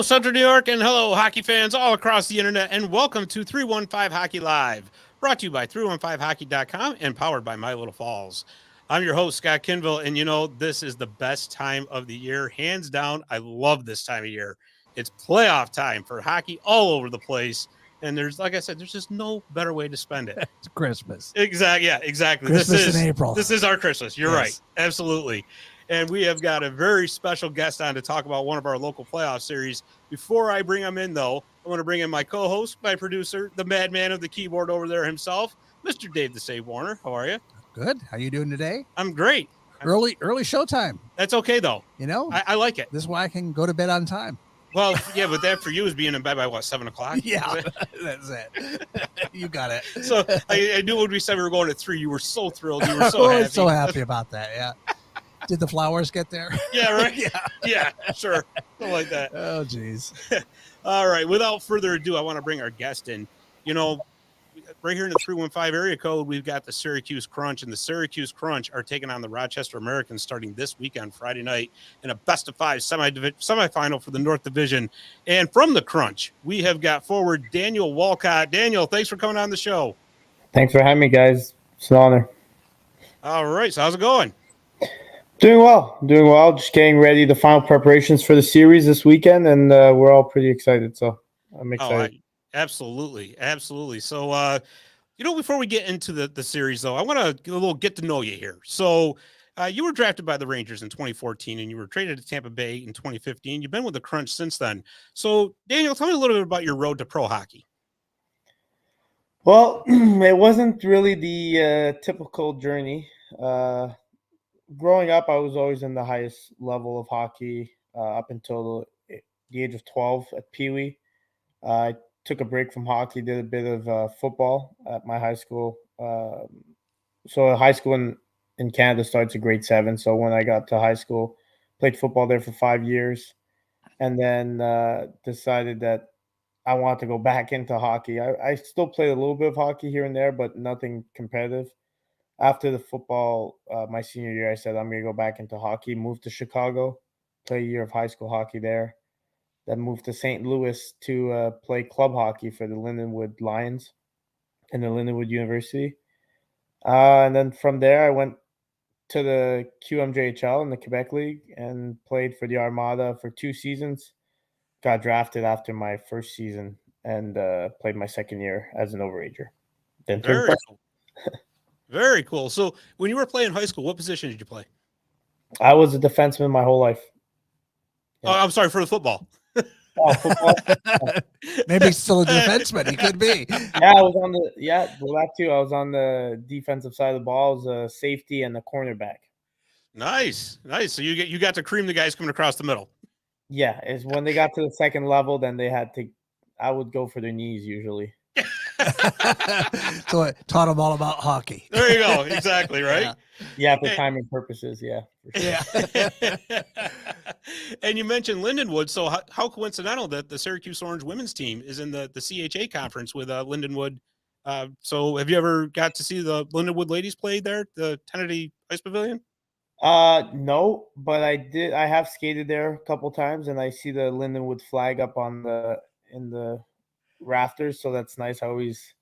Central New York, and hello, hockey fans all across the internet, and welcome to 315 Hockey Live, brought to you by 315hockey.com and powered by My Little Falls. I'm your host, Scott Kinville, and this is the best time of the year. Hands down, I love this time of year. It's playoff time for hockey all over the place, and like I said, there's just no better way to spend it. It's Christmas. Exactly. Yeah, exactly. Christmas in April. This is our Christmas. You're right. Absolutely. And we have got a very special guest on to talk about one of our local playoff series. Before I bring him in, though, I want to bring in my co-host, my producer, the madman of the keyboard over there himself, Mr. Dave the Save Warner. How are you? Good. How you doing today? I'm great. Early showtime. That's okay, though. I like it. This is why I can go to bed on time. Well, yeah, but that for you is being in bed by, 7 o'clock? Yeah, that's it. You got it. So I knew when we said we were going at 3, you were so thrilled. You were so happy. So happy about that, yeah. Did the flowers get there? Yeah, right? Yeah, sure. Something like that. Oh, geez. All right. Without further ado, I want to bring our guest in. Right here in the 315 area code, we've got the Syracuse Crunch, and the Syracuse Crunch are taking on the Rochester Americans starting this weekend, Friday night, in a best-of-5 semifinal for the North Division. And from the Crunch, we have got forward Daniel Walcott. Daniel, thanks for coming on the show. Thanks for having me, guys. It's an honor. All right. So how's it going? Doing well. Just getting ready, the final preparations for the series this weekend, and we're all pretty excited. So I'm excited. Absolutely. So, before we get into the series, though, I want to get a little get to know you here. So you were drafted by the Rangers in 2014, and you were traded to Tampa Bay in 2015. You've been with the Crunch since then. So, Daniel, tell me a little bit about your road to pro hockey. Well, it wasn't really the typical journey. Growing up, I was always in the highest level of hockey up until the age of 12 at Pee Wee. I took a break from hockey, did a bit of football at my high school. So high school in Canada starts at grade 7. So when I got to high school, played football there for 5 years, and then decided that I wanted to go back into hockey. I still played a little bit of hockey here and there, but nothing competitive. After the football, my senior year, I said, I'm going to go back into hockey, moved to Chicago, play a year of high school hockey there. Then moved to St. Louis to play club hockey for the Lindenwood Lions in the Lindenwood University. And then from there, I went to the QMJHL in the Quebec League and played for the Armada for 2 seasons. Got drafted after my first season and played my second year as an overager. Then Very cool. Very cool. So when you were playing high school, what position did you play? I was a defenseman my whole life. Yeah. Oh, I'm sorry, for the football. Oh, football. Maybe he's still a defenseman. He could be. Yeah, I was on that too. I was on the defensive side of the ball. I was a safety and a cornerback. Nice. So you got to cream the guys coming across the middle. Yeah, is when they got to the second level, then I would go for their knees usually. So it taught them all about hockey. There you go. Exactly, right? Yeah, for timing purposes, yeah. For sure. Yeah. And you mentioned Lindenwood, so how coincidental that the Syracuse Orange women's team is in the CHA conference with Lindenwood. So have you ever got to see the Lindenwood ladies play there, the Kennedy Ice Pavilion? No, but I have skated there a couple times, and I see the Lindenwood flag up in the rafters, so that's nice. I always,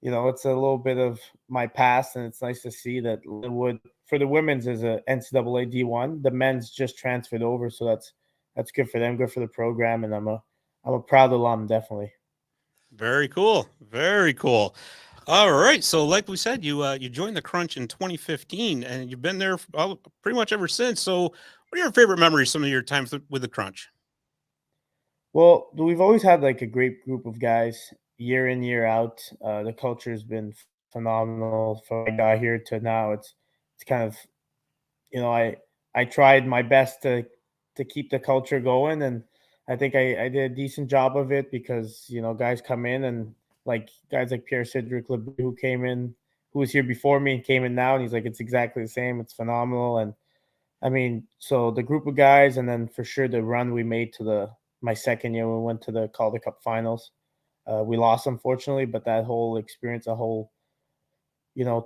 it's a little bit of my past, and it's nice to see that Lindenwood for the women's is a NCAA D1. The men's just transferred over, so that's good for them, good for the program, and I'm a proud alum, definitely. Very cool. All right, so like we said, you joined the Crunch in 2015, and you've been there pretty much ever since. So, what are your favorite memories? Some of your time with the Crunch? Well, we've always had like a great group of guys year in, year out. The culture has been phenomenal from I got here to now. It's kind of, I tried my best to keep the culture going, and I think I did a decent job of it because, guys come in and like guys like Pierre Cedric Lebrew who came in, who was here before me and came in now, and he's like, it's exactly the same. It's phenomenal. And I mean, so the group of guys, and then for sure the run we made to my second year, we went to the Calder Cup Finals. We lost, unfortunately, but that whole experience, a whole,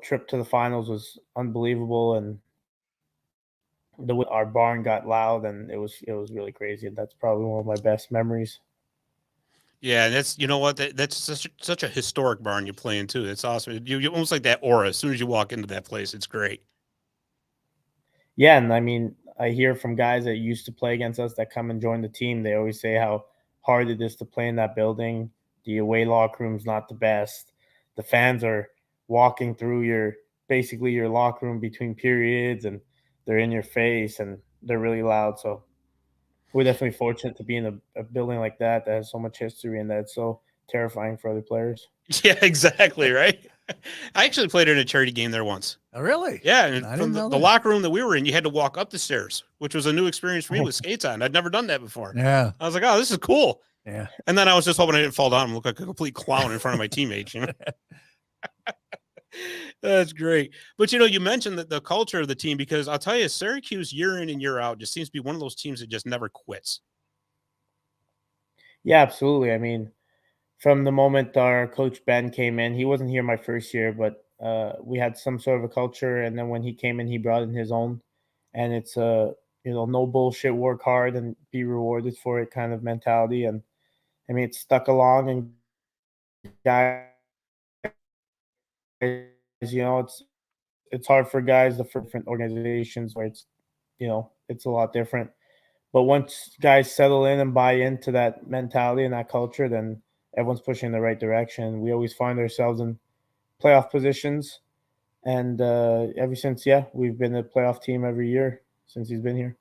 trip to the finals was unbelievable. And our barn got loud, and it was really crazy. And that's probably one of my best memories. Yeah, and that's that's such a historic barn you play in too. It's awesome. You almost like that aura as soon as you walk into that place. It's great. Yeah, and I mean, I hear from guys that used to play against us that come and join the team. They always say how hard it is to play in that building. The away locker room's not the best. The fans are walking through basically your locker room between periods, and they're in your face and they're really loud. So we're definitely fortunate to be in a building like that has so much history and that's so terrifying for other players. Yeah, exactly, right? I actually played in a charity game there once. Oh, really? Yeah, and I from didn't know the that. locker room that we were in, you had to walk up the stairs, which was a new experience for me with skates on. I'd never done that before. Yeah. I was like, "Oh, this is cool." Yeah. And then I was just hoping I didn't fall down and look like a complete clown in front of my teammates. That's great. But you mentioned that the culture of the team, because I'll tell you, Syracuse year in and year out just seems to be one of those teams that just never quits. Yeah, absolutely. I mean, from the moment our coach Ben came in, he wasn't here my first year, but we had some sort of a culture. And then when he came in, he brought in his own, and it's a no bullshit, work hard and be rewarded for it kind of mentality. And I mean, it's stuck along, and guys, it's hard for guys for different organizations where it's a lot different. But once guys settle in and buy into that mentality and that culture, then everyone's pushing in the right direction. We always find ourselves in playoff positions, and ever since, yeah, we've been a playoff team every year since he's been here.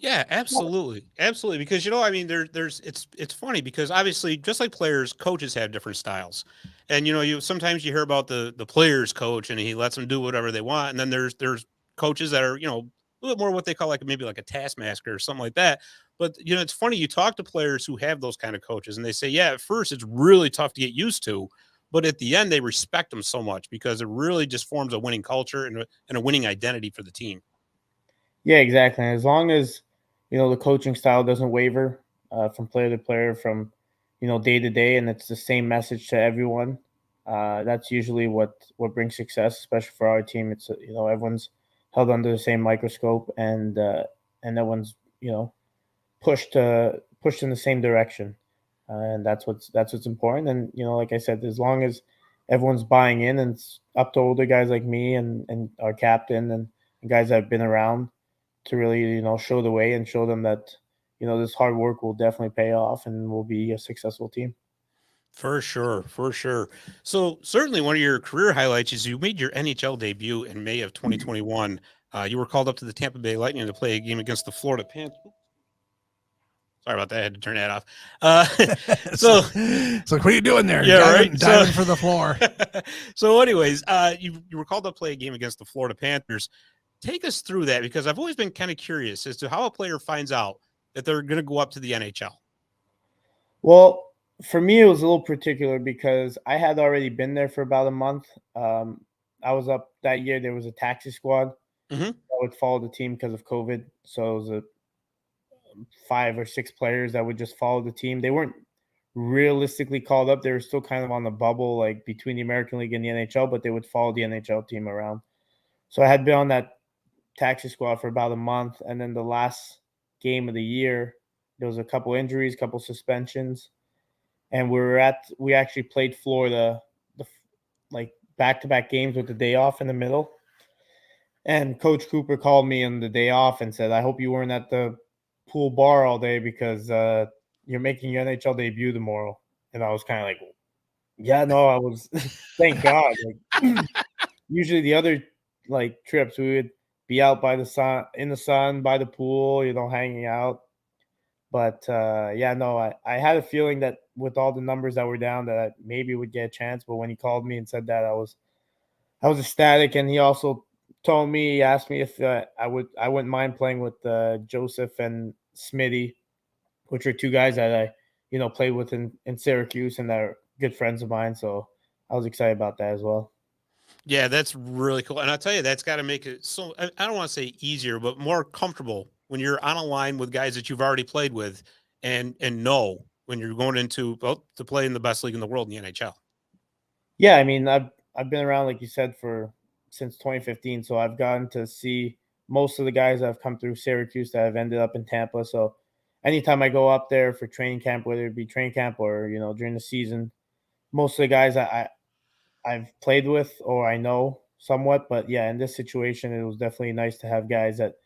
Yeah, absolutely, absolutely. Because I mean, there's it's funny because obviously, just like players, coaches have different styles, and you sometimes you hear about the players coach and he lets them do whatever they want, and then there's coaches that are a little bit more what they call like maybe like a taskmaster or something like that. But it's funny, you talk to players who have those kind of coaches, and they say, yeah, at first it's really tough to get used to, but at the end they respect them so much because it really just forms a winning culture and a winning identity for the team. Yeah, exactly. And as long as the coaching style doesn't waver from player to player, from day to day, and it's the same message to everyone, that's usually what brings success, especially for our team. It's everyone's held under the same microscope, and everyone's pushed in the same direction, and that's what's important. And like I said, as long as everyone's buying in, and it's up to older guys like me and our captain and guys that have been around to really show the way and show them that this hard work will definitely pay off and we'll be a successful team. For sure, for sure. So certainly one of your career highlights is you made your NHL debut in May of 2021. You were called up to the Tampa Bay Lightning to play a game against the Florida Panthers. Sorry about that. I had to turn that off. So So what are you doing there? yeah, right. Diving for the floor. So anyways, you were called up to play a game against the Florida Panthers. Take us through that, because I've always been kind of curious as to how a player finds out that they're going to go up to the NHL. Well, for me, it was a little particular because I had already been there for about a month. I was up that year. There was a taxi squad Mm-hmm. that would follow the team because of COVID. So it was a 5 or 6 players that would just follow the team. They weren't realistically called up. They were still kind of on the bubble, like between the American League and the NHL, but they would follow the NHL team around. So I had been on that taxi squad for about a month, and then the last game of the year, there was a couple injuries, couple suspensions, and we actually played Florida like back-to-back games with the day off in the middle. And Coach Cooper called me on the day off and said, "I hope you weren't at the pool bar all day because you're making your NHL debut tomorrow." And I was kind of like, "Yeah, no, I was." Thank God. Like, usually the other trips, we would be out by the sun, in the sun, by the pool, hanging out. But yeah, no, I had a feeling that with all the numbers that were down, that I maybe would get a chance. But when he called me and said that, I was ecstatic. And he also he asked me if I wouldn't mind playing with Joseph and Smitty, which are two guys that I played with in Syracuse, and they're good friends of mine. So I was excited about that as well. Yeah, that's really cool. And I'll tell you, that's got to make it so, I don't want to say easier, but more comfortable when you're on a line with guys that you've already played with and know when you're going into to play in the best league in the world in the NHL. Yeah, I mean, I've been around, like you said, for since 2015, so I've gotten to see most of the guys that have come through Syracuse that have ended up in Tampa. So anytime I go up there for training camp, whether it be training camp or during the season, most of the guys I've played with or I know somewhat. But yeah, in this situation, it was definitely nice to have guys that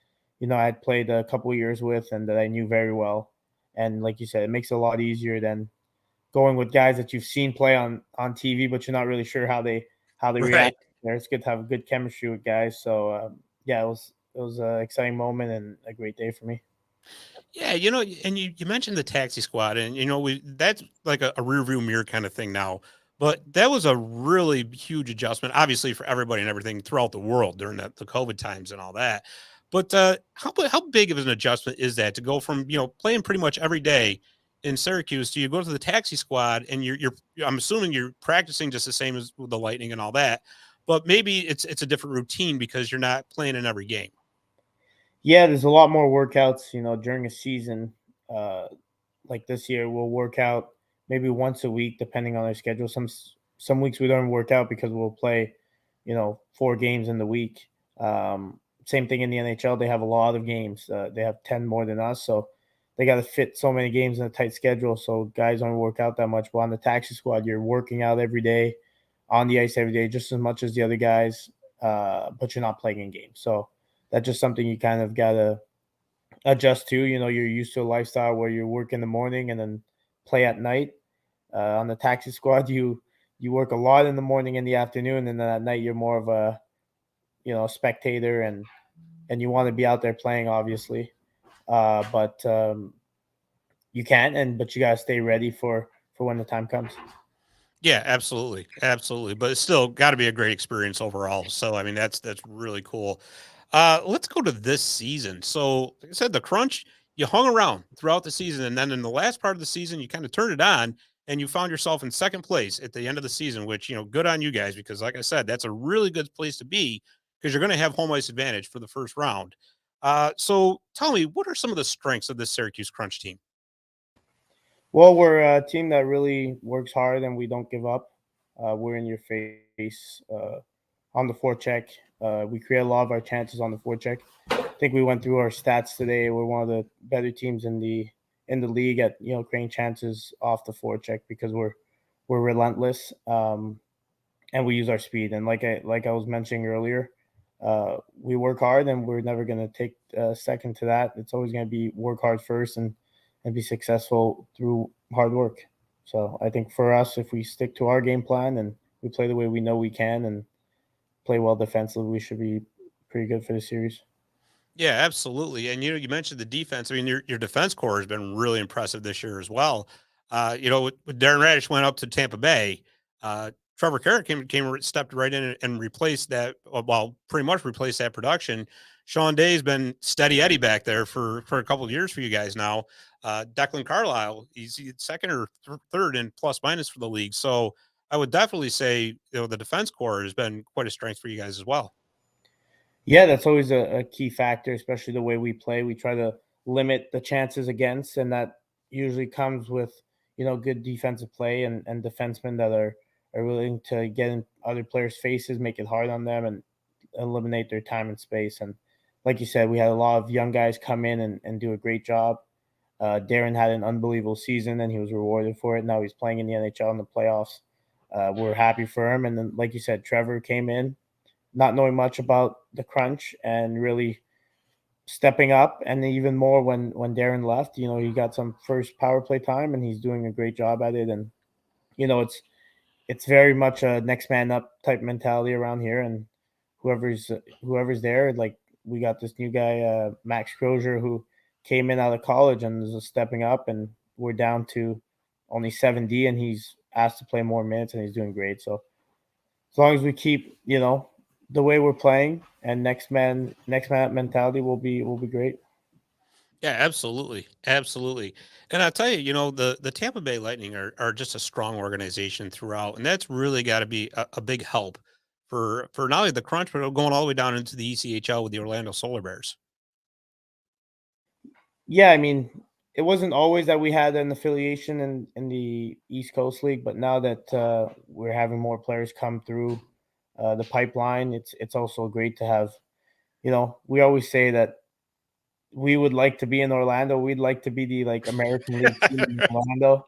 I had played a couple of years with and that I knew very well. And like you said, it makes it a lot easier than going with guys that you've seen play on TV, but you're not really sure how they Right. react. There, it's good to have a good chemistry with guys. So yeah, it was an exciting moment and a great day for me. Yeah, and you mentioned the taxi squad, and we that's like a rear view mirror kind of thing now. But that was a really huge adjustment, obviously for everybody and everything throughout the world during the COVID times and all that. But how big of an adjustment is that to go from playing pretty much every day in Syracuse to you go to the taxi squad and you're I'm assuming you're practicing just the same as with the Lightning and all that, but maybe it's a different routine because you're not playing in every game. Yeah, there's a lot more workouts, during a season. Uh, like this year, we'll work out maybe once a week, depending on our schedule. Some weeks we don't work out because we'll play, 4 games in the week. Same thing in the NHL. They have a lot of games. They have 10 more than us, so they got to fit so many games in a tight schedule. So guys don't work out that much. But on the taxi squad, you're working out every day, on the ice every day, just as much as the other guys. But you're not playing in games. So that's just something you kind of gotta adjust to. You're used to a lifestyle where you work in the morning and then play at night. On the taxi squad, you work a lot in the morning and the afternoon, and then at night you're more of a spectator, and you want to be out there playing, obviously. But you can, but you gotta stay ready for when the time comes. Yeah, absolutely, absolutely. But it's still got to be a great experience overall. So I mean, that's really cool. Let's go to this season. So, like I said, the Crunch, you hung around throughout the season, and then in the last part of the season, you kind of turned it on, and you found yourself in second place at the end of the season. Which good on you guys because, like I said, that's a really good place to be because you're going to have home ice advantage for the first round. So, tell me, what are some of the strengths of this Syracuse Crunch team? Well, we're a team that really works hard and we don't give up. We're in your face on the forecheck. We create a lot of our chances on the forecheck. I think we went through our stats today. We're one of the better teams in the league at creating chances off the forecheck because we're relentless, and we use our speed. And like I was mentioning earlier, we work hard and we're never going to take a second to that. It's always going to be work hard first and be successful through hard work. So I think for us, if we stick to our game plan and we play the way we know we can and play well defensively, we should be pretty good for the series. Yeah, absolutely. And you mentioned the defense. I mean, your defense core has been really impressive this year as well. When Darren Radish went up to Tampa Bay, Trevor Carrick stepped right in and replaced that. Well, pretty much replaced that production. Sean Day's been steady Eddie back there for a couple of years for you guys now. Declan Carlisle, he's second or third in plus minus for the league. So I would definitely say the defense core has been quite a strength for you guys as well. Yeah, that's always a key factor, especially the way we play. We try to limit the chances against, and that usually comes with good defensive play and defensemen that are willing to get in other players' faces, make it hard on them, and eliminate their time and space. And like you said, we had a lot of young guys come in and do a great job. Darren had an unbelievable season, and he was rewarded for it. Now he's playing in the NHL in the playoffs. We're happy for him. And then, like you said, Trevor came in not knowing much about the crunch and really stepping up, and even more when Darren left. He got some first power play time and he's doing a great job at it. And it's very much a next man up type mentality around here. And whoever's there, like we got this new guy, Max Crozier, who came in out of college and is stepping up, and we're down to only 7D and he's asked to play more minutes and he's doing great. So as long as we keep, the way we're playing and next man up mentality, will be great. Yeah, absolutely, absolutely. And I'll tell you, the Tampa Bay Lightning are just a strong organization throughout, and that's really got to be a big help for not only the Crunch, but going all the way down into the ECHL with the Orlando Solar Bears. Yeah, I mean, it wasn't always that we had an affiliation in the East Coast League, but now that we're having more players come through the pipeline, it's also great to have we always say that we would like to be in Orlando. We'd like to be the American League team in Orlando.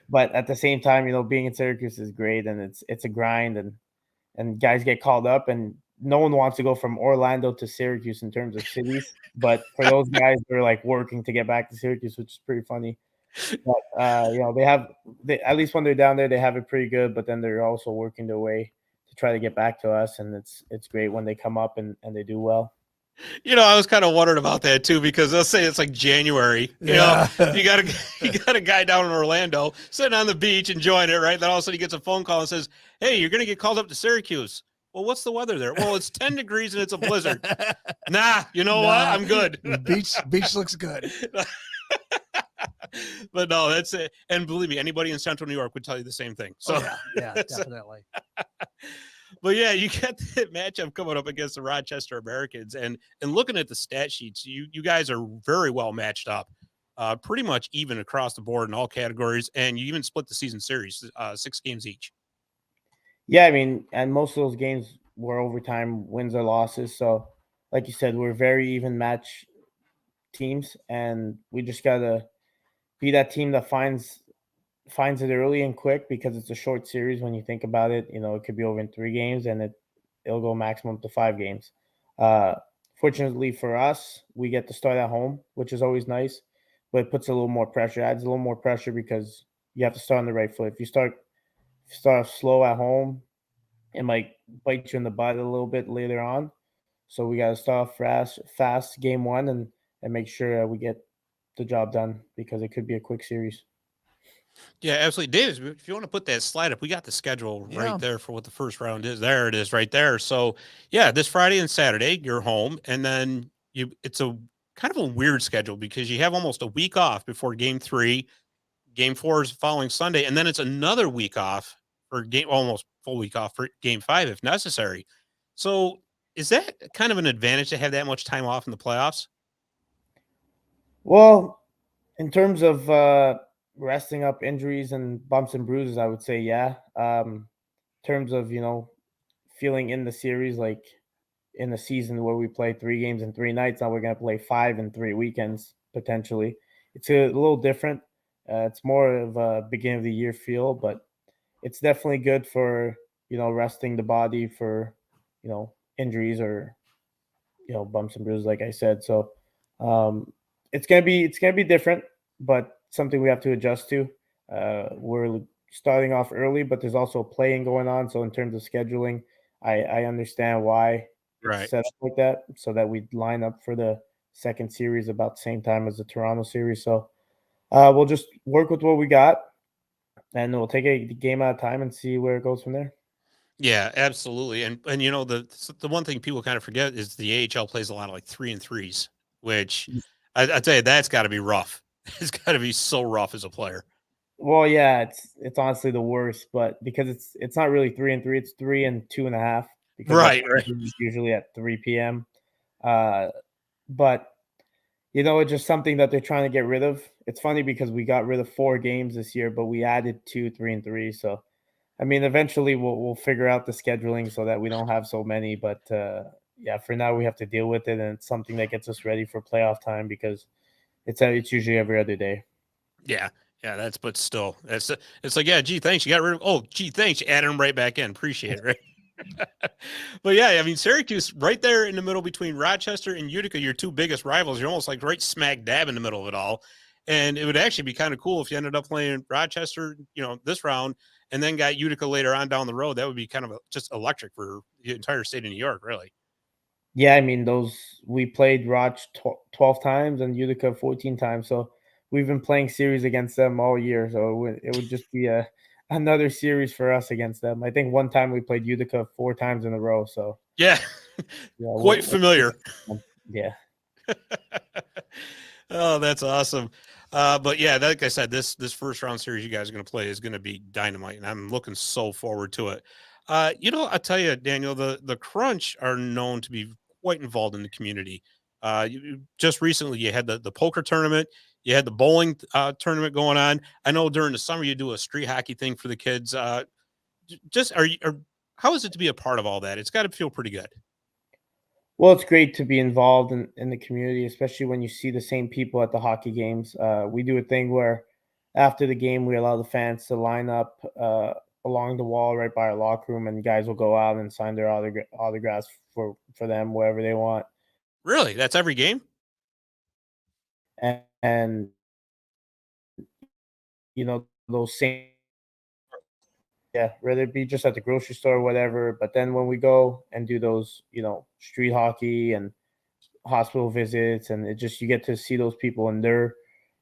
But at the same time, being in Syracuse is great, and it's a grind, and guys get called up, and no one wants to go from Orlando to Syracuse in terms of cities. But for those guys, they're working to get back to Syracuse, which is pretty funny. But they at least when they're down there, they have it pretty good. But then they're also working their way to try to get back to us, and it's great when they come up and they do well. I was kind of wondering about that too, because let's say it's like January, you got a guy down in Orlando sitting on the beach enjoying it, right? Then all of a sudden he gets a phone call and says, "Hey, you're going to get called up to Syracuse." Well, what's the weather there? Well, it's 10 degrees and it's a blizzard. Nah, what? I'm good. Beach looks good. But no, that's it. And believe me, anybody in Central New York would tell you the same thing. So yeah, definitely. But yeah, you got that matchup coming up against the Rochester Americans, and looking at the stat sheets, you guys are very well matched up, pretty much even across the board in all categories, and you even split the season series, 6 games each. Yeah, I mean, and most of those games were overtime wins or losses. So, like you said, we're very even match teams, and we just gotta be that team that finds it early and quick, because it's a short series. When you think about it, it could be over in 3 games, and it'll go maximum to 5 games. Fortunately for us, we get to start at home, which is always nice, but it puts a little more pressure, adds a little more pressure, because you have to start on the right foot. If you start slow at home, it might bite you in the butt a little bit later on. So we got to start fast game one, and make sure we get the job done, because it could be a quick series. Yeah, absolutely. Davis, if you want to put that slide up, we got the schedule right there for what the first round is. There it is right there. So yeah, this Friday and Saturday, you're home, and then it's a kind of a weird schedule, because you have almost a week off before game 3. Game 4 is following Sunday, and then it's another week off for almost full week off for game 5 if necessary. So is that kind of an advantage to have that much time off in the playoffs? Well, in terms of resting up injuries and bumps and bruises, I would say yeah. In terms of feeling in the series, like in a season where we play 3 games in 3 nights, now we're going to play 5 in 3 weekends potentially. It's a little different. It's more of a beginning of the year feel, but it's definitely good for resting the body for injuries or bumps and bruises, like I said. So it's gonna be different, but something we have to adjust to. We're starting off early, but there's also playing going on. So in terms of scheduling, I understand why it's set up like that, so that we line up for the second series about the same time as the Toronto series. So we'll just work with what we got, and we'll take a game at a time and see where it goes from there. Yeah, absolutely. And the one thing people kind of forget is the AHL plays a lot of like 3-3s, which I'd say that's got to be rough. It's got to be so rough as a player. Well, yeah, it's honestly the worst, but because it's not really 3-3, it's 3 and 2.5, because Right. it's usually at 3 p.m. But it's just something that they're trying to get rid of. It's funny because we got rid of 4 games this year, but we added 2 3-3. So I mean, eventually we'll figure out the scheduling so that we don't have so many. But yeah, for now we have to deal with it, and it's something that gets us ready for playoff time, because it's usually every other day. Yeah. Yeah, but still, it's like, yeah, gee, thanks. You got rid of, oh, gee, thanks. You added them right back in. Appreciate it. Right. But yeah, I mean, Syracuse right there in the middle between Rochester and Utica, your 2 biggest rivals. You're almost like right smack dab in the middle of it all. And it would actually be kind of cool if you ended up playing Rochester, this round, and then got Utica later on down the road. That would be kind of just electric for the entire state of New York, really. Yeah, I mean, we played Roch 12 times and Utica 14 times. So we've been playing series against them all year. So it would just be another series for us against them. I think one time we played Utica 4 times in a row. So yeah, quite familiar. Yeah. Oh, that's awesome. But yeah, like I said, this first round series you guys are going to play is going to be dynamite, and I'm looking so forward to it. I tell you, Daniel, the Crunch are known to be quite involved in the community. Just recently, you had the poker tournament, you had the bowling tournament going on. I know during the summer you do a street hockey thing for the kids. How is it to be a part of all that? It's got to feel pretty good. Well, it's great to be involved in the community, especially when you see the same people at the hockey games. We do a thing where after the game, we allow the fans to line up along the wall right by our locker room, and guys will go out and sign their autographs for them wherever they want. Really? That's every game? And those same, yeah, whether it be just at the grocery store or whatever. But then when we go and do those, street hockey and hospital visits, and it just, you get to see those people and their,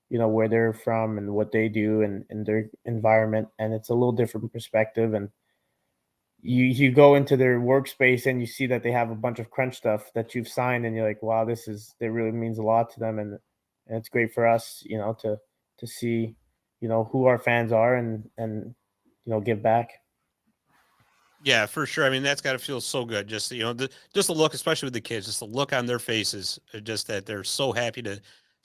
where they're from and what they do and in their environment, and it's a little different perspective. And you go into their workspace and you see that they have a bunch of crunch stuff that you've signed, and you're like, wow, that really means a lot to them. And it's great for us, to see, who our fans are, and give back. Yeah, for sure. I mean, that's got to feel so good. Just, just the look, especially with the kids, just the look on their faces, just that they're so happy to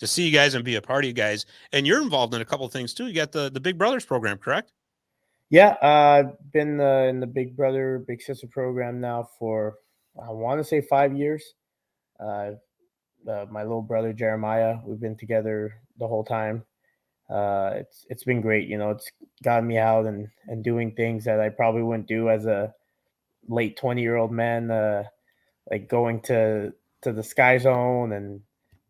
see you guys and be a part of you guys. And you're involved in a couple of things too. You got the Big Brothers program, correct? Yeah, I've been in the Big Brother, Big Sister program now for, I want to say 5 years. My little brother Jeremiah, we've been together the whole time. It's been great. It's gotten me out and doing things that I probably wouldn't do as a late 20-year-old man, like going to the Sky Zone and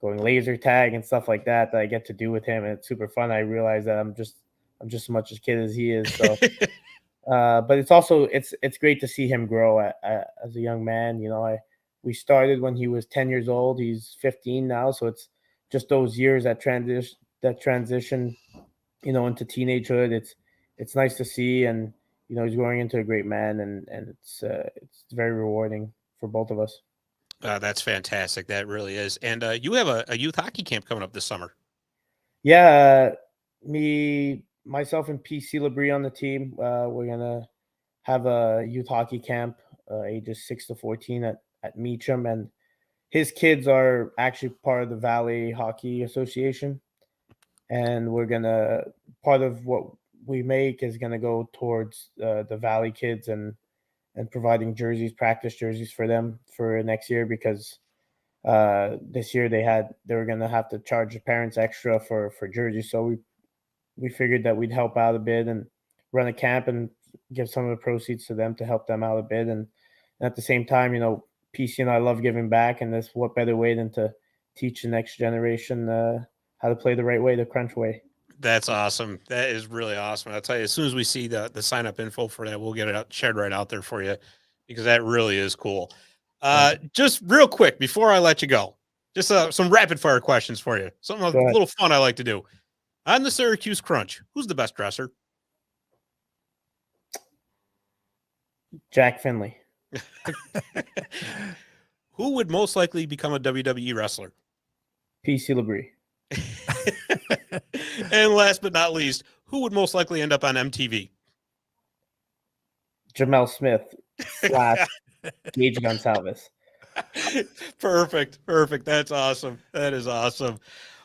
going laser tag and stuff like that I get to do with him, and it's super fun. I realize that I'm just as much a kid as he is. So, but it's also it's great to see him grow as a young man. We started when he was 10 years old. He's 15 now, so it's just those years that transition, into teenagehood. It's nice to see, and he's growing into a great man, and it's very rewarding for both of us. That's fantastic. That really is. And you have a youth hockey camp coming up this summer. Yeah, myself and PC Labrie on the team. We're gonna have a youth hockey camp, ages 6 to 14 at Meacham, and his kids are actually part of the Valley Hockey Association, and part of what we make is gonna go towards the Valley kids and providing practice jerseys for them for next year, because this year they were gonna have to charge the parents extra for jerseys. So we figured that we'd help out a bit and run a camp and give some of the proceeds to them to help them out a bit. And at the same time, PC and I love giving back, and this, what better way than to teach the next generation how to play the right way, the Crunch way. That's awesome. That is really awesome. I'll tell you, as soon as we see the sign up info for that, we'll get it shared right out there for you, because that really is cool. Just real quick before I let you go, just some rapid fire questions for you. Something a little fun I like to do. On the Syracuse Crunch, who's the best dresser? Jack Finley. Who would most likely become a WWE wrestler? PC Labrie. And last but not least, who would most likely end up on MTV? Jamel Smith / Gage Gonsalves. Perfect. That's awesome. That is awesome.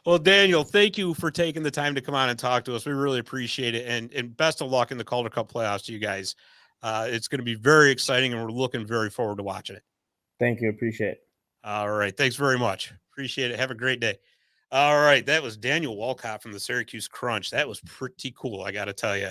Well, Daniel, thank you for taking the time to come on and talk to us. We really appreciate it. And best of luck in the Calder Cup playoffs to you guys. It's going to be very exciting, and we're looking very forward to watching it. Thank you. Appreciate it. All right. Thanks very much. Appreciate it. Have a great day. All right. That was Daniel Walcott from the Syracuse Crunch. That was pretty cool, I got to tell you.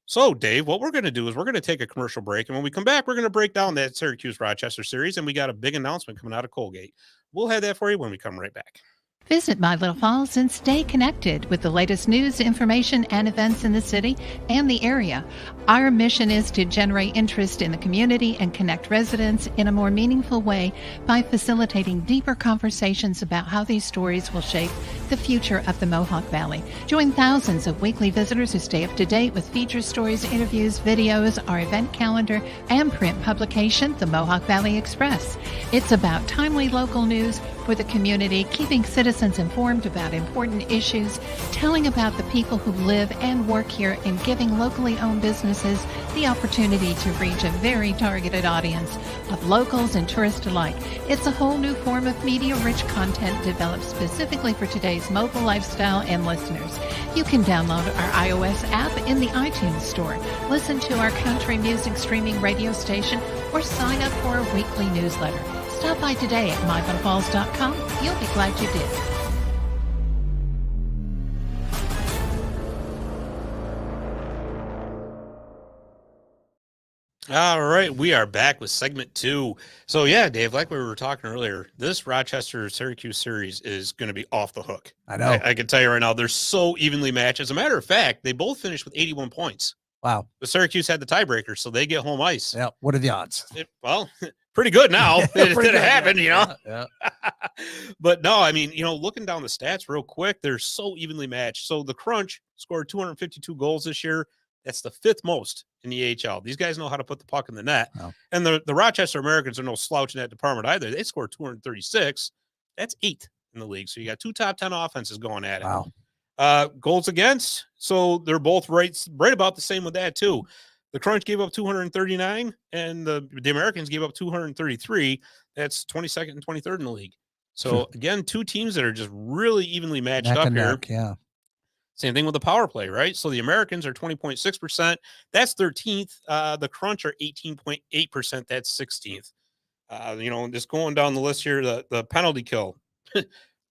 So, Dave, what we're going to do is we're going to take a commercial break. And when we come back, we're going to break down that Syracuse-Rochester series. And we got a big announcement coming out of Colgate. We'll have that for you when we come right back. Visit My Little Falls and stay connected with the latest news, information, and events in the city and the area. Our mission is to generate interest in the community and connect residents in a more meaningful way by facilitating deeper conversations about how these stories will shape the future of the Mohawk Valley. Join thousands of weekly visitors who stay up to date with feature stories, interviews, videos, our event calendar, and print publication, the Mohawk Valley Express. It's about timely local news for the community, keeping citizens informed about important issues, telling about the people who live and work here, and giving locally owned businesses the opportunity to reach a very targeted audience of locals and tourists alike. It's a whole new form of media-rich content developed specifically for today's mobile lifestyle and listeners. You can download our iOS app in the iTunes Store, listen to our country music streaming radio station, or sign up for our weekly newsletter. Stop by today at mylittlepalls.com. You'll be glad you did. All right, we are back with segment 2. So yeah, Dave, like we were talking earlier, this Rochester-Syracuse series is going to be off the hook. I know. I can tell you right now, they're so evenly matched. As a matter of fact, they both finished with 81 points. Wow. But Syracuse had the tiebreaker, so they get home ice. Yeah. What are the odds? Well, pretty good now. It Pretty did good, happen, you know. Yeah. But no, I mean, looking down the stats real quick, they're so evenly matched. So the Crunch scored 252 goals this year. That's the 5th most in the AHL. These guys know how to put the puck in the net. Wow. And the Rochester Americans are no slouch in that department either. They scored 236. That's 8th in the league. So you got 2 top 10 offenses going at it. Wow. Goals against. So they're both right about the same with that too. The Crunch gave up 239 and the Americans gave up 233. That's 22nd and 23rd in the league. So again, 2 teams that are just really evenly matched Neck up and here. neck, yeah. Same thing with the power play, right? So the Americans are 20.6%. That's 13th. The Crunch are 18.8%. That's 16th. Just going down the list here, the penalty kill.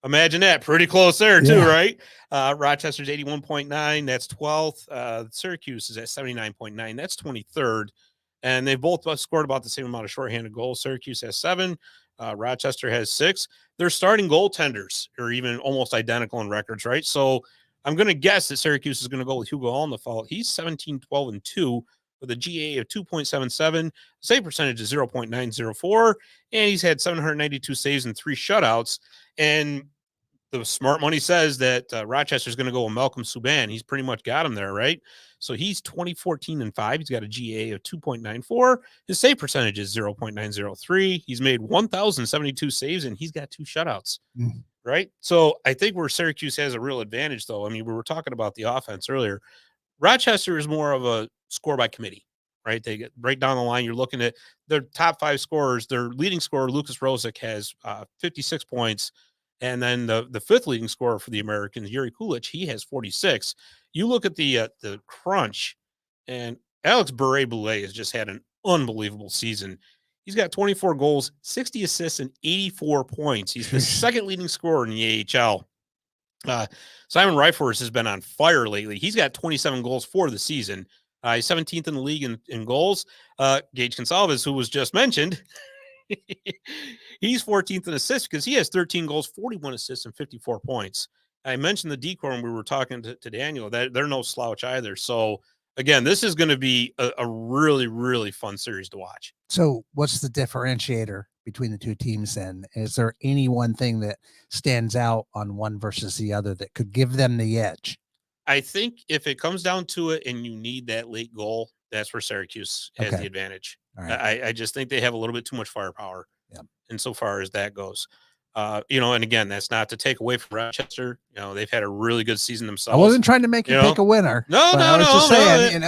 Imagine that. Pretty close there, too, right? Rochester's 81.9. That's 12th. Syracuse is at 79.9. That's 23rd. And they both scored about the same amount of shorthanded goals. Syracuse has 7. Rochester has 6. Their starting goaltenders are even almost identical in records, right? So I'm going to guess that Syracuse is going to go with Hugo Alnefelt. He's 17-12-2 with a GA of 2.77. Save percentage is 0.904. And he's had 792 saves and 3 shutouts. And the smart money says that Rochester's going to go with Malcolm Subban. He's pretty much got him there, right? So he's 20-14-5. He's got a GA of 2.94. His save percentage is 0.903. He's made 1,072 saves, and he's got 2 shutouts. Right. So I think where Syracuse has a real advantage, though, I mean, we were talking about the offense earlier. Rochester is more of a score by committee, right? They get right down the line. You're looking at their top 5 scorers. Their leading scorer, Lucas Rosick, has 56 points. And then the 5th leading scorer for the Americans, Yuri Kulich, he has 46. You look at the Crunch, and Alex Bure-Boulay has just had an unbelievable season. He's got 24 goals, 60 assists, and 84 points. He's the 2nd leading scorer in the AHL. Simon Ryfors has been on fire lately. He's got 27 goals for the season. He's 17th in the league in goals. Gage Gonsalves, who was just mentioned, he's 14th in assists because he has 13 goals, 41 assists, and 54 points. I mentioned the decor when we were talking to Daniel. That they're no slouch either. So, again, this is going to be a really, really fun series to watch. So what's the differentiator between the 2 teams then? Is there any one thing that stands out on one versus the other that could give them the edge? I think if it comes down to it and you need that late goal, that's where Syracuse has the advantage. Right. I just think they have a little bit too much firepower. Yeah. Insofar as that goes. And again, that's not to take away from Rochester. They've had a really good season themselves. I wasn't trying to make you pick a winner. No. I was just saying,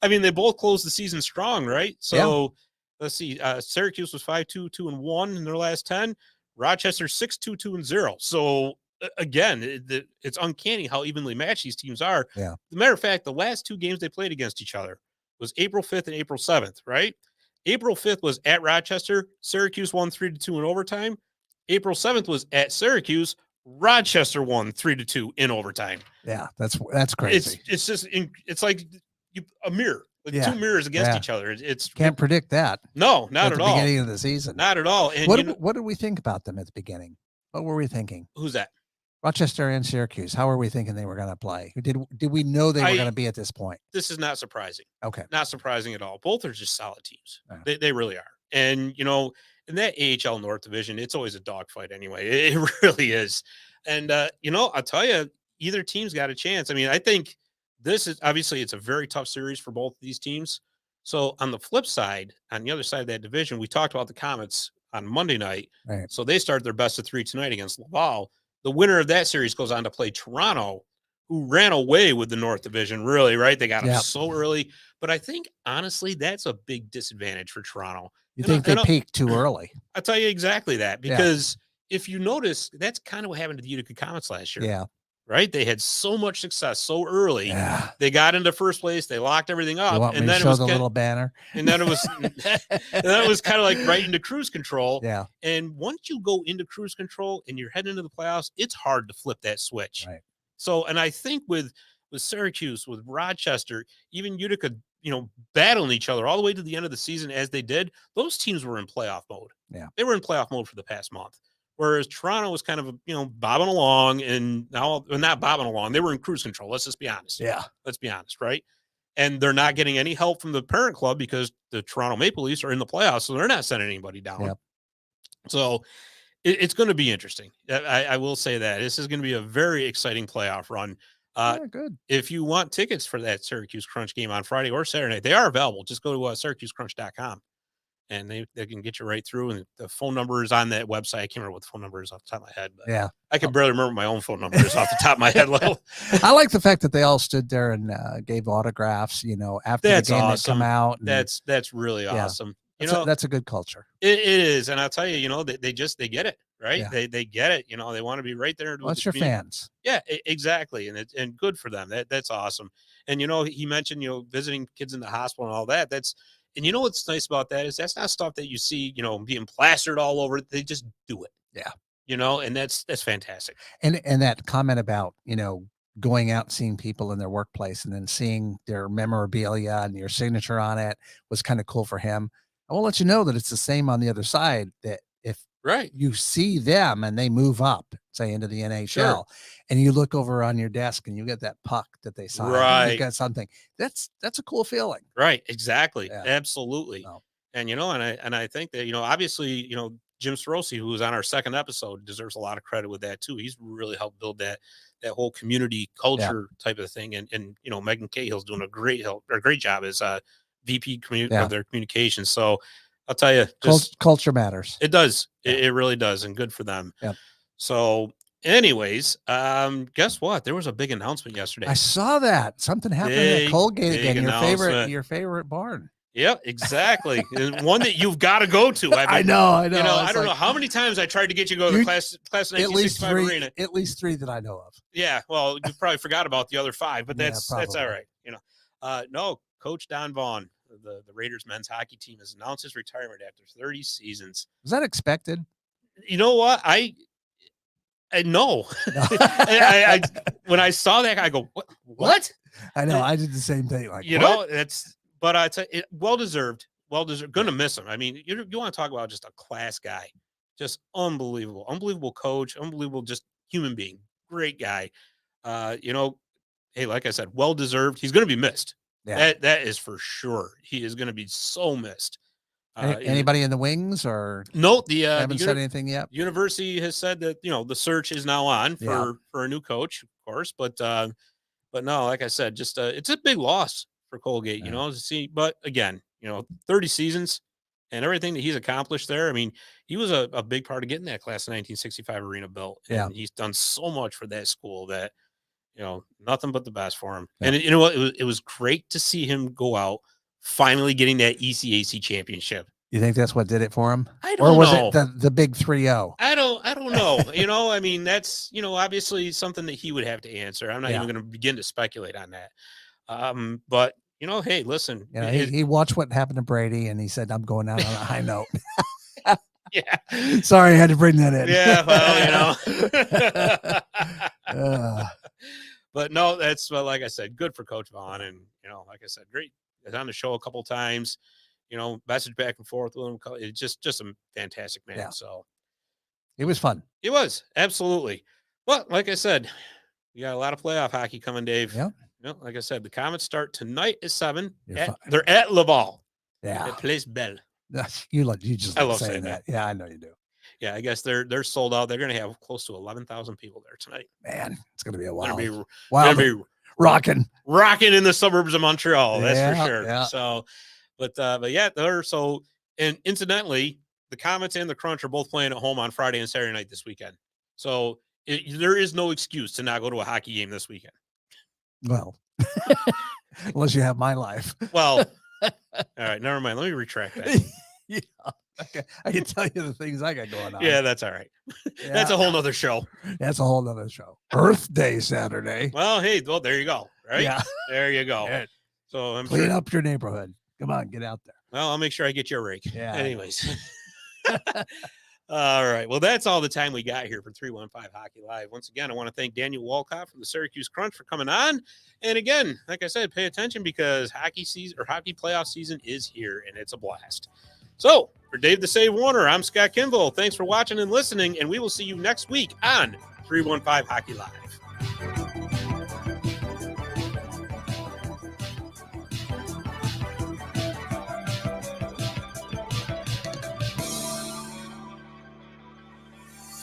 I mean, they both closed the season strong, right? So let's see. Syracuse was 5-2-2-1 in their last 10. Rochester 6-2-2-0. So again, it's uncanny how evenly matched these teams are. Yeah. As a matter of fact, the last 2 games they played against each other was April 5th and April 7th, right? April 5th was at Rochester. Syracuse won 3-2 in overtime. April 7th was at Syracuse. Rochester won 3-2 in overtime. Yeah, that's crazy. It's just it's like a mirror, like 2 mirrors against each other. It's can't predict that. No, not at all. Beginning of the season, not at all. And what did we think about them at the beginning? What were we thinking? Who's that? Rochester and Syracuse. How are we thinking they were going to play? Did we know they were going to be at this point? This is not surprising. Okay. Not surprising at all. Both are just solid teams. Yeah. They really are. And, in that AHL North division, it's always a dogfight anyway. It really is. And, I'll tell you, either team's got a chance. I mean, I think this is obviously it's a very tough series for both of these teams. So on the flip side, on the other side of that division, we talked about the Comets on Monday night. Right. So they start their best of 3 tonight against Laval. The winner of that series goes on to play Toronto, who ran away with the North Division, really, right? They got them so early. But I think, honestly, that's a big disadvantage for Toronto. You think they peaked too early? I'll tell you exactly that. Because if you notice, that's kind of what happened to the Utica Comets last year. Yeah. right? They had so much success so early. Yeah. They got into first place. They locked everything You up, want me and to then it show was the little banner? and then it was and then it was kind of like right into cruise control. Yeah. And once you go into cruise control and you're heading into the playoffs, it's hard to flip that switch. Right. So, and I think with Syracuse, with Rochester, even Utica, battling each other all the way to the end of the season as they did, those teams were in playoff mode. Yeah. They were in playoff mode for the past month. Whereas Toronto was kind of, bobbing along, and now not bobbing along. They were in cruise control. Let's just be honest. Yeah. Let's be honest, right? And they're not getting any help from the parent club because the Toronto Maple Leafs are in the playoffs, so they're not sending anybody down. Yep. So it's going to be interesting. I will say that this is going to be a very exciting playoff run. Good. If you want tickets for that Syracuse Crunch game on Friday or Saturday night, they are available. Just go to SyracuseCrunch.com. And they can get you right through. And the phone number is on that website. I can't remember what the phone number is off the top of my head. But Yeah. I can barely remember my own phone numbers off the top of my head. I like the fact that they all stood there and gave autographs, after That's the game awesome. had come out. And That's really awesome. that's a good culture. It is. And I'll tell you, they get it, right? Yeah. They get it. They want to be right there. Well, it's your fans. Yeah, exactly. And good for them. That's awesome. And, he mentioned, visiting kids in the hospital and all that. And what's nice about that is that's not stuff that you see, being plastered all over. They just do it. Yeah. And that's fantastic. And that comment about, going out and seeing people in their workplace and then seeing their memorabilia and your signature on it was kind of cool for him. I will let you know that it's the same on the other side, that if right, you see them and they move up, say into the NHL, sure, and you look over on your desk and you get that puck that they signed, right, you got something, that's a cool feeling. Right. Exactly. Yeah. Absolutely. No. And, I think that, obviously, Jim Sorosi, who was on our second episode, deserves a lot of credit with that too. He's really helped build that whole community culture type of thing. And Megan Cahill's doing a great job as VP of their communications. So I'll tell you, culture matters. It does. It really does. And good for them. Yeah. So anyways, guess what? There was a big announcement yesterday. I saw that. Something happened at Colgate again. Your favorite barn. Yeah, exactly. And one that you've got to go to. I know. I don't know how many times I tried to get you to go to the class 1965 arena. At least three that I know of. Yeah, well, you probably forgot about the other 5, but that's all right. No, Coach Don Vaughn, the Raiders men's hockey team, has announced his retirement after 30 seasons. Was that expected? You know what? I know. I when I saw that, I go, what? I know. I did the same thing. Like, but I tell you, well deserved. Gonna miss him. I mean, you want to talk about just a class guy, just unbelievable coach, unbelievable, just human being, great guy. Hey, like I said, well deserved. He's gonna be missed. Yeah. That is for sure. He is gonna be so missed. Anybody in the wings or no? Haven't said anything yet. University has said that the search is now on for a new coach, of course. But no, like I said, just it's a big loss for Colgate, to see. But again, 30 seasons and everything that he's accomplished there. I mean, he was a big part of getting that class of 1965 arena built. And he's done so much for that school that, nothing but the best for him. Yeah. And you know what? It was great to see him go out finally getting that ECAC championship. You think that's what did it for him? I don't know. Or was it the big 3-0? I don't know. I mean, that's, obviously something that he would have to answer. I'm not even going to begin to speculate on that. But hey, listen, he watched what happened to Brady and he said, I'm going out on a high note. Yeah. Sorry, I had to bring that in. Yeah. Well, but no, that's like I said, good for Coach Vaughn. And, like I said, great. He's on the show a couple times, message back and forth with him. It's just a fantastic man. Yeah. So it was fun. It was absolutely. Well, like I said, we got a lot of playoff hockey coming, Dave. Yeah. Like I said, the Comets start tonight at 7. They're at Laval. Yeah. At Place Belle. You just I love saying that. Yeah, I know you do. Yeah, I guess they're sold out. They're going to have close to 11,000 people there tonight. Man, it's going to be a wild. Gonna be rocking in the suburbs of Montreal. That's for sure. Yeah. So, but yeah, and incidentally, the Comets and the Crunch are both playing at home on Friday and Saturday night this weekend. So there is no excuse to not go to a hockey game this weekend. Well, unless you have my life. Well, all right, never mind. Let me retract that. Yeah. I can tell you the things I got going on. Yeah, that's all right. Yeah. That's a whole nother show. That's a whole nother show. Earth Day Saturday. Well, hey, well, there you go. Right? Yeah. There you go. Yeah. So I'm Clean sure. up your neighborhood. Come on, get out there. Well, I'll make sure I get your rake. Yeah. Anyways. All right. Well, that's all the time we got here for 315 Hockey Live. Once again, I want to thank Daniel Walcott from the Syracuse Crunch for coming on. And again, like I said, pay attention because hockey season or hockey playoff season is here and it's a blast. So for Dave the Save Warner, I'm Scott Kinville. Thanks for watching and listening, and we will see you next week on 315 Hockey Live.